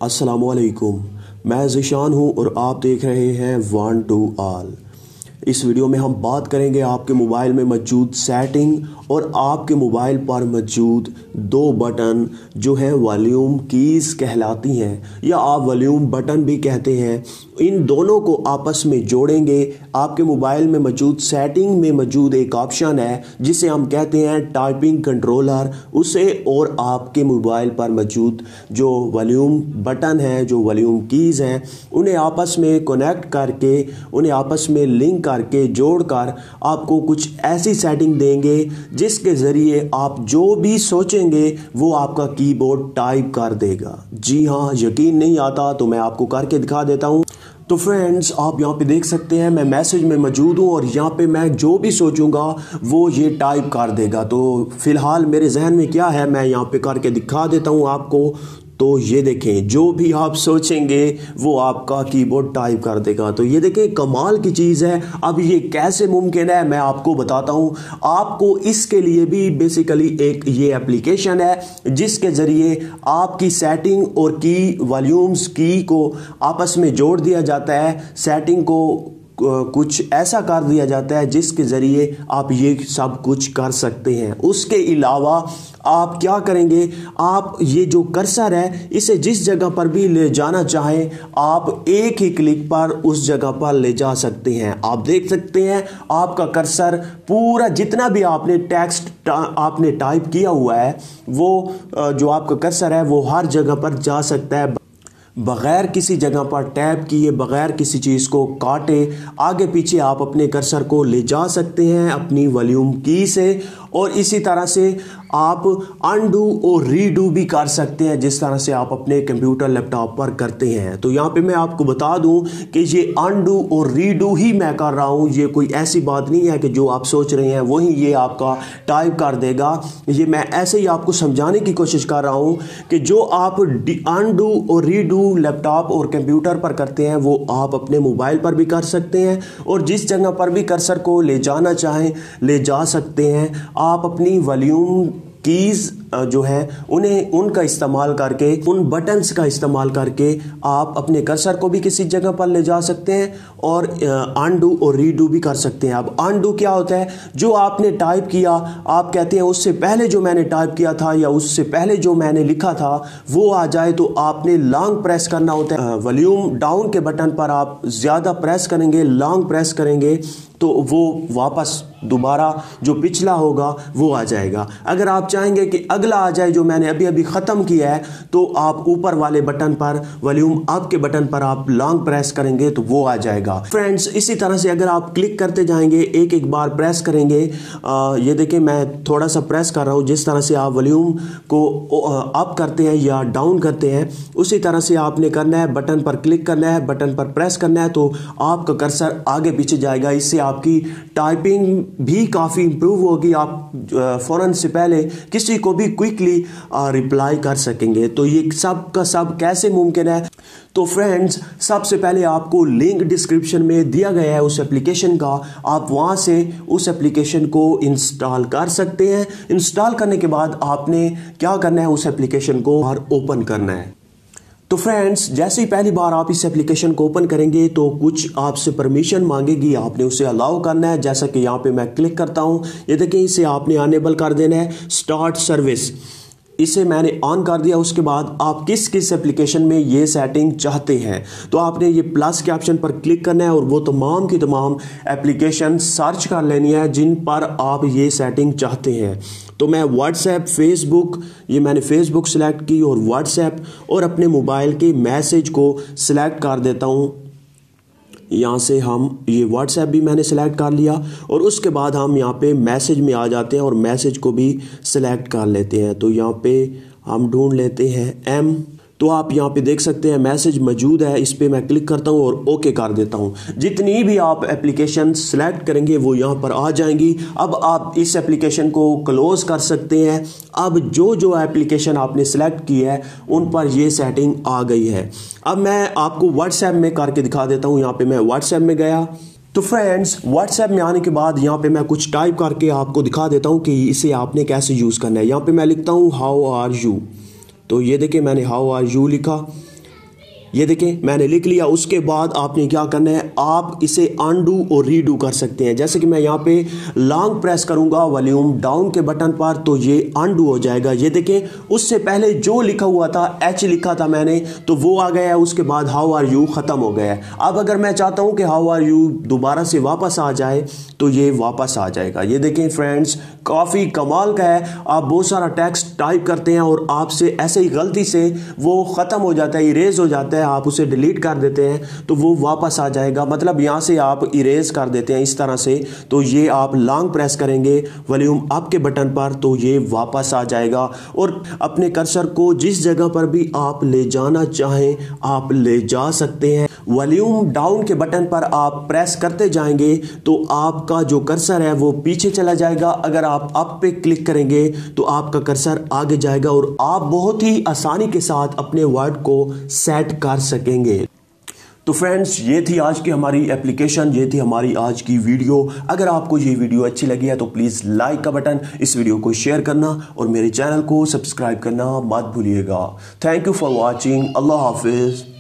अस्सलामुअलैकुम। मैं ज़ीशान हूँ और आप देख रहे हैं वन टू ऑल। इस वीडियो में हम बात करेंगे आपके मोबाइल में मौजूद सेटिंग और आपके मोबाइल पर मौजूद दो बटन जो हैं वॉल्यूम कीज़ कहलाती हैं या आप वॉल्यूम बटन भी कहते हैं। इन दोनों को आपस में जोड़ेंगे। आपके मोबाइल में मौजूद सेटिंग में मौजूद एक ऑप्शन है जिसे हम कहते हैं टाइपिंग कंट्रोलर, उसे और आपके मोबाइल पर मौजूद जो वॉल्यूम बटन हैं, जो वॉल्यूम कीज़ हैं, उन्हें आपस में कनेक्ट करके, उन्हें आपस में लिंक करके जोड़कर आपको कुछ ऐसी सेटिंग देंगे जिसके ज़रिए आप जो भी सोचेंगे वो आपका कीबोर्ड टाइप कर देगा। जी हाँ, यकीन नहीं आता तो मैं आपको करके दिखा देता हूँ। तो फ्रेंड्स, आप यहाँ पे देख सकते हैं मैं मैसेज में मौजूद हूँ और यहाँ पे मैं जो भी सोचूंगा वो ये टाइप कर देगा। तो फिलहाल मेरे जहन में क्या है मैं यहाँ पे करके दिखा देता हूँ आपको। तो ये देखें, जो भी आप सोचेंगे वो आपका कीबोर्ड टाइप कर देगा। तो ये देखें, कमाल की चीज़ है। अब ये कैसे मुमकिन है मैं आपको बताता हूँ। आपको इसके लिए भी बेसिकली एक ये एप्लीकेशन है जिसके ज़रिए आपकी सेटिंग और की वॉल्यूम्स की को आपस में जोड़ दिया जाता है। सेटिंग को कुछ ऐसा कर दिया जाता है जिसके ज़रिए आप ये सब कुछ कर सकते हैं। उसके अलावा आप क्या करेंगे, आप ये जो कर्सर है इसे जिस जगह पर भी ले जाना चाहें आप एक ही क्लिक पर उस जगह पर ले जा सकते हैं। आप देख सकते हैं आपका कर्सर पूरा जितना भी आपने टेक्स्ट आपने टाइप किया हुआ है वो जो आपका कर्सर है वो हर जगह पर जा सकता है बग़ैर किसी जगह पर टैप किए, बग़ैर किसी चीज़ को काटे। आगे पीछे आप अपने कर्सर को ले जा सकते हैं अपनी वॉल्यूम की से, और इसी तरह से आप अनडू और रीडू भी कर सकते हैं जिस तरह से आप अपने कंप्यूटर लैपटॉप पर करते हैं। तो यहाँ पे मैं आपको बता दूं कि ये अनडू और रीडू ही मैं कर रहा हूँ। ये कोई ऐसी बात नहीं है कि जो आप सोच रहे हैं वही ये आपका टाइप कर देगा। ये मैं ऐसे ही आपको समझाने की कोशिश कर रहा हूँ कि जो आप अनडू और रीडू लैपटॉप और कंप्यूटर पर करते हैं वो आप अपने मोबाइल पर भी कर सकते हैं और जिस जगह पर भी कर्सर को ले जाना चाहें ले जा सकते हैं। आप अपनी वॉल्यूम कीज़ जो है उन्हें उनका इस्तेमाल करके, उन बटन्स का इस्तेमाल करके आप अपने कर्सर को भी किसी जगह पर ले जा सकते हैं और अनडू और रीडू भी कर सकते हैं। अब अनडू क्या होता है, जो आपने टाइप किया आप कहते हैं उससे पहले जो मैंने टाइप किया था या उससे पहले जो मैंने लिखा था वो आ जाए, तो आपने लॉन्ग प्रेस करना होता है। वॉल्यूम डाउन के बटन पर आप ज़्यादा प्रेस करेंगे, लॉन्ग प्रेस करेंगे तो वो वापस दोबारा जो पिछला होगा वो आ जाएगा। अगर आप चाहेंगे कि अगला आ जाए जो मैंने अभी अभी ख़त्म किया है तो आप ऊपर वाले बटन पर वॉल्यूम अप के बटन पर आप लॉन्ग प्रेस करेंगे तो वो आ जाएगा। फ्रेंड्स, इसी तरह से अगर आप क्लिक करते जाएंगे, एक एक बार प्रेस करेंगे, ये देखिए मैं थोड़ा सा प्रेस कर रहा हूँ। जिस तरह से आप वॉल्यूम को अप करते हैं या डाउन करते हैं उसी तरह से आपने करना है। बटन पर क्लिक करना है, बटन पर प्रेस करना है तो आपका कर्सर आगे पीछे जाएगा। इससे आपकी टाइपिंग भी काफ़ी इंप्रूव होगी। आप फ़ौरन से पहले किसी को भी क्विकली रिप्लाई कर सकेंगे। तो ये सब का सब कैसे मुमकिन है, तो फ्रेंड्स सबसे पहले आपको लिंक डिस्क्रिप्शन में दिया गया है उस एप्लीकेशन का, आप वहाँ से उस एप्लीकेशन को इंस्टॉल कर सकते हैं। इंस्टॉल करने के बाद आपने क्या करना है, उस एप्लीकेशन को ओपन करना है। तो फ्रेंड्स, जैसे ही पहली बार आप इस एप्लीकेशन को ओपन करेंगे तो कुछ आपसे परमिशन मांगेगी, आपने उसे अलाउ करना है। जैसा कि यहाँ पे मैं क्लिक करता हूँ, ये देखिए इसे आपने अनेबल कर देना है, स्टार्ट सर्विस, इसे मैंने ऑन कर दिया। उसके बाद आप किस किस एप्लीकेशन में ये सेटिंग चाहते हैं तो आपने ये प्लस के ऑप्शन पर क्लिक करना है और वो तमाम की तमाम एप्लीकेशन सर्च कर लेनी है जिन पर आप ये सेटिंग चाहते हैं। तो मैं व्हाट्सएप, फेसबुक, ये मैंने फेसबुक सेलेक्ट की और व्हाट्सएप और अपने मोबाइल के मैसेज को सिलेक्ट कर देता हूँ। यहाँ से हम ये व्हाट्सएप भी मैंने सेलेक्ट कर लिया और उसके बाद हम यहाँ पे मैसेज में आ जाते हैं और मैसेज को भी सिलेक्ट कर लेते हैं। तो यहाँ पे हम ढूंढ लेते हैं एम, तो आप यहाँ पे देख सकते हैं मैसेज मौजूद है। इस पे मैं क्लिक करता हूँ और ओके कर देता हूँ। जितनी भी आप एप्लीकेशन सेलेक्ट करेंगे वो यहाँ पर आ जाएंगी। अब आप इस एप्लीकेशन को क्लोज कर सकते हैं। अब जो जो एप्लीकेशन आपने सेलेक्ट की है उन पर ये सेटिंग आ गई है। अब मैं आपको व्हाट्सएप में करके दिखा देता हूँ। यहाँ पे मैं व्हाट्सएप में गया। तो फ्रेंड्स, व्हाट्सएप में आने के बाद यहाँ पे मैं कुछ टाइप करके आपको दिखा देता हूँ कि इसे आपने कैसे यूज़ करना है। यहाँ पे मैं लिखता हूँ हाउ आर यू, तो ये देखिए मैंने हाउ आर यू लिखा। ये देखें मैंने लिख लिया। उसके बाद आपने क्या करना है, आप इसे अनडू और रीडू कर सकते हैं। जैसे कि मैं यहाँ पे लॉन्ग प्रेस करूंगा वॉल्यूम डाउन के बटन पर तो ये अनडू हो जाएगा। ये देखें उससे पहले जो लिखा हुआ था एच लिखा था मैंने तो वो आ गया है, उसके बाद हाउ आर यू खत्म हो गया है। अब अगर मैं चाहता हूं कि हाउ आर यू दोबारा से वापस आ जाए तो ये वापस आ जाएगा। ये देखें फ्रेंड्स काफ़ी कमाल का है। आप बहुत सारा टेक्स्ट टाइप करते हैं और आपसे ऐसे ही गलती से वो ख़त्म हो जाता है, इरेज हो जाता है, आप उसे डिलीट कर देते हैं तो वो वापस आ जाएगा। मतलब यहाँ से आप इरेज कर देते हैं इस तरह से, तो ये आप लॉन्ग प्रेस करेंगे वॉल्यूम अप के बटन पर तो ये वापस आ जाएगा। और अपने कर्सर को जिस जगह पर भी आप ले जाना चाहें आप ले जा सकते हैं। वॉल्यूम डाउन के बटन पर आप प्रेस करते जाएंगे तो आपका जो कर्सर है वो पीछे चला जाएगा। अगर आप अप पे क्लिक करेंगे तो आपका कर्सर आगे जाएगा और आप बहुत ही आसानी के साथ अपने वर्ड को सेट कर सकेंगे। तो फ्रेंड्स ये थी आज की हमारी एप्लीकेशन, ये थी हमारी आज की वीडियो। अगर आपको ये वीडियो अच्छी लगी है तो प्लीज़ लाइक का बटन, इस वीडियो को शेयर करना और मेरे चैनल को सब्सक्राइब करना मत भूलिएगा। Thank you for watching. अल्लाह हाफिज़।